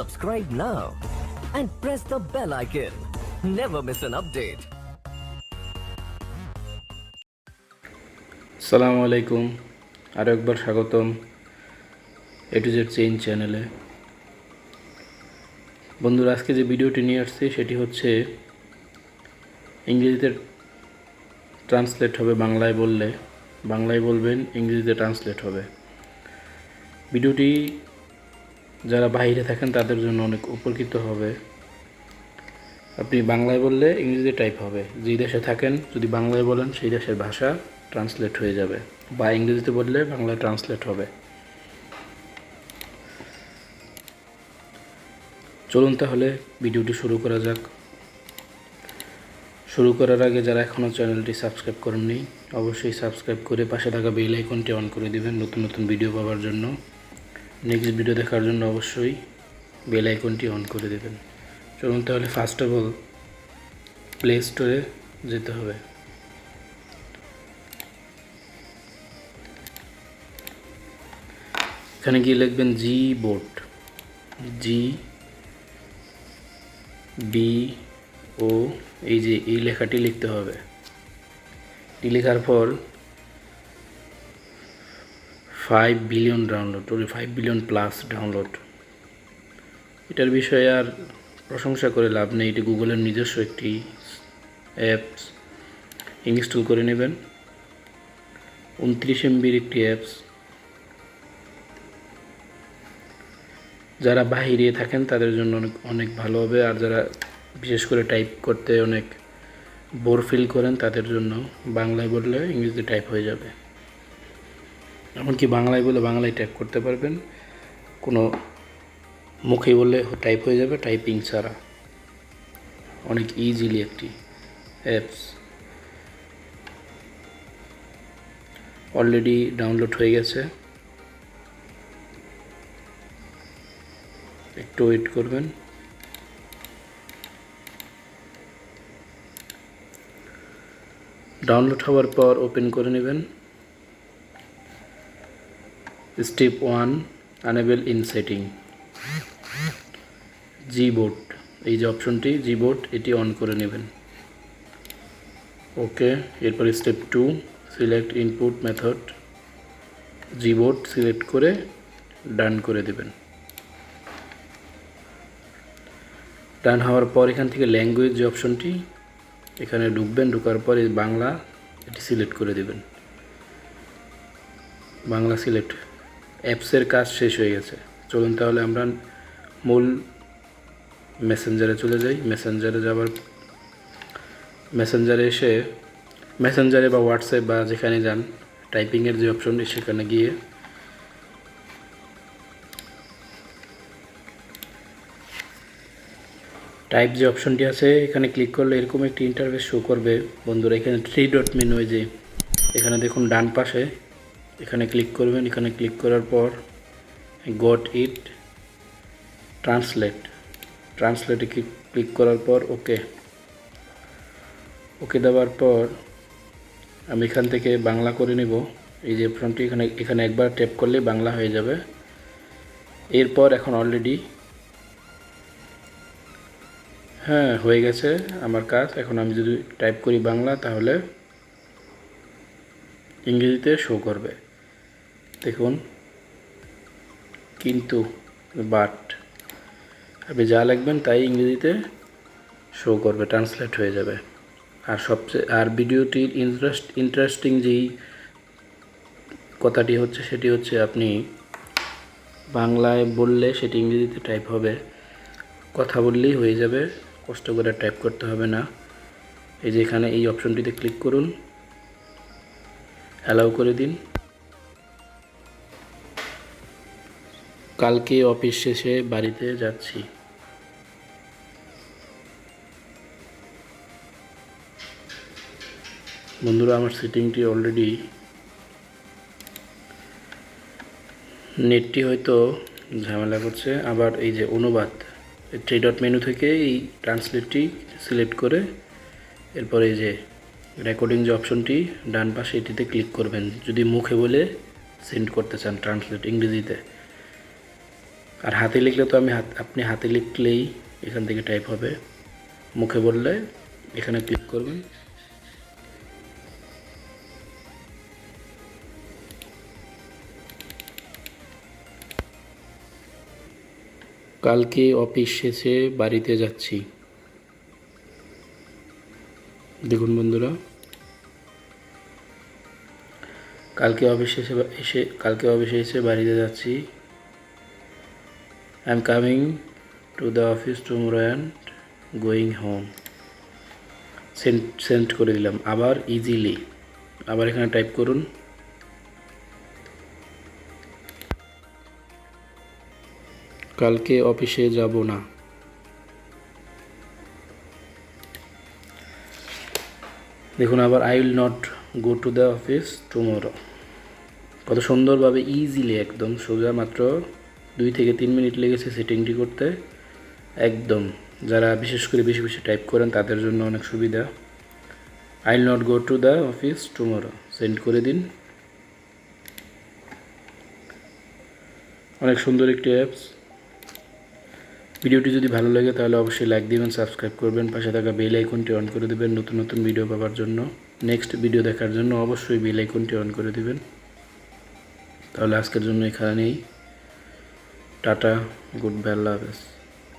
Subscribe now and press the bell icon. Never miss an update. আসসালামু আলাইকুম, আরও একবার স্বাগতম এ টু জেড চেঞ্জ চ্যানেলে। বন্ধুরা, আজকে যে ভিডিওটি নিয়ে আসছি সেটি হচ্ছে ইংরেজিতে ট্রান্সলেট হবে। বাংলায় বলবেন, ইংরেজিতে ট্রান্সলেট হবে। ভিডিওটি যারা বাইরে থাকেন তাদের জন্য অনেক উপকৃত হবে। আপনি বাংলায় বললে ইংরেজিতে টাইপ হবে। যে দেশে থাকেন যদি বাংলায় বলেন সেই দেশের ভাষা ট্রান্সলেট হয়ে যাবে, বা ইংরেজিতে বললে বাংলায় ট্রান্সলেট হবে। চলুন তাহলে ভিডিওটি শুরু করা যাক। শুরু করার আগে যারা এখনও চ্যানেলটি সাবস্ক্রাইব করেননি অবশ্যই সাবস্ক্রাইব করে পাশে থাকা বেল আইকনটি অন করে দিবেন নতুন নতুন ভিডিও পাওয়ার জন্য। নেক্সট ভিডিও দেখার জন্য অবশ্যই বেল আইকনটি অন করে দেবেন। চলুন তাহলে ফার্স্ট অফ অল প্লে স্টোরে যেতে হবে। এখানে গিয়ে লিখবেন জি বোট, GBO, এই লেখাটি লিখতে হবে। এটি লেখার পর 5 billion download, 5 billion plus download. এটার বিষয়ে আর প্রশংসা করে লাভ নেই। এটি গুগলের নিজস্ব একটি অ্যাপস। ইনস্টল করে নেবেন। 29 MBর একটি অ্যাপস। যারা বাইরে থাকেন তাদের জন্য অনেক ভালো হবে, আর যারা বিশেষ করে টাইপ করতে অনেক বোর ফিল করেন তাদের জন্য বাংলায় বললে ইংরেজিতে টাইপ হয়ে যাবে। এমনকি বাংলায় বলে বাংলায় টাইপ করতে পারবেন, কোনো মুখে বললে টাইপ হয়ে যাবে টাইপিং ছাড়া। অনেক ইজিলি একটি অ্যাপস। অলরেডি ডাউনলোড হয়ে গেছে, একটু ওয়েট করবেন। ডাউনলোড হওয়ার পর ওপেন করে নেবেন। Step 1, unable in setting, Gboard, এই যে অপশনটি জিবোর্ড, এটি অন করে নেবেন। ওকে। এরপর step 2, select input method, Gboard select করে ডান করে দেবেন। ডান হওয়ার পর এখান থেকে ল্যাঙ্গুয়েজ যে অপশনটি, এখানে ঢুকবেন। ঢোকার পর এই বাংলা, এটি সিলেক্ট করে দেবেন। বাংলা সিলেক্ট। অ্যাপসের কাজ শেষ হয়ে গেছে। চলুন তাহলে আমরা মূল মেসেঞ্জারে চলে যাই। মেসেঞ্জারে এসে মেসেঞ্জারে বা হোয়াটসঅ্যাপ বা যেখানে যান, টাইপিংয়ের যে অপশনটি সেখানে গিয়ে টাইপ যে অপশনটি আছে এখানে ক্লিক করলে এরকম একটি ইন্টারফেস শো করবে। বন্ধুরা, এখানে 3 ডট মেনু, যে এখানে দেখুন ডান পাশে, এখানে ক্লিক করবেন। এখানে ক্লিক করার পর গট ইট, ট্রান্সলেটে ক্লিক করার পর ওকে দেওয়ার পর আমি এখান থেকে বাংলা করে নেব। এই যে অপশনটি এখানে একবার ট্যাপ করলে বাংলা হয়ে যাবে। এরপর এখন অলরেডি হয়ে গেছে আমার কাজ। এখন আমি যদি টাইপ করি বাংলা তাহলে ইংরেজিতে শো করবে। দেখুন, কিন্তু বাট, আপনি যা লিখবেন তাই ইংরেজিতে শো করবে, ট্রান্সলেট হয়ে যাবে। আর ভিডিওটির ইন্টারেস্টিং যেই কথাটি হচ্ছে সেটি হচ্ছে আপনি বাংলায় বললে সেটি ইংরেজিতে টাইপ হবে। কথা বললেই হয়ে যাবে, কষ্ট করে টাইপ করতে হবে না। এই যে এখানে এই অপশনটিতে ক্লিক করুন, অ্যালাউ করে দিন। কালকে অফিস শেষে বাড়িতে যাচ্ছি। বন্ধুরা, আমার সেটিংটি অলরেডি, নেটটি হয়তো ঝামেলা করছে। আবার এই যে অনুবাদ, 3 ডট মেনু থেকে এই ট্রান্সলেটটি সিলেক্ট করে এরপরে এই যে রেকর্ডিং যে অপশনটি ডান পাশে, এটিতে ক্লিক করবেন যদি মুখে বলে সেন্ড করতে চান ট্রান্সলেট ইংরেজিতে। আর হাতে লিখলে তো আপনি হাতে লিখলেই এখান থেকে টাইপ হবে, মুখে বললে এখানে ক্লিক করবেন। কালকে অফিস শেষে বাড়িতে যাচ্ছি। দেখুন বন্ধুরা, কালকে অফিসে এসে বাড়িতে যাচ্ছি। I am coming to the office tomorrow and going home. Send করে দিলাম। আবার ইজিলি আবার এখানে টাইপ করুন। কালকে অফিসে যাব না। দেখুন আবার I will not go to the office tomorrow. কত সুন্দরভাবে ইজিলি, একদম সোজা, মাত্র 2 থেকে 3 মিনিট লেগেছে সেটিংটি করতে। একদম যারা বিশেষ করে বেশি বেশি টাইপ করেন তাদের জন্য অনেক সুবিধা। I will not go to the office tomorrow, send করে দিন। অনেক সুন্দর একটি অ্যাপস। ভিডিওটি যদি ভালো লাগে তাহলে অবশ্যই লাইক দিবেন, সাবস্ক্রাইব করবেন, পাশে থাকা বেল আইকনটি অন করে দেবেন নতুন নতুন ভিডিও পাওয়ার জন্য। নেক্সট ভিডিও দেখার জন্য অবশ্যই বেল আইকনটি অন করে দেবেন। তাহলে আজকের জন্য এখানেই টাটা, গুড বাই, আল্লাহ হাফেজ।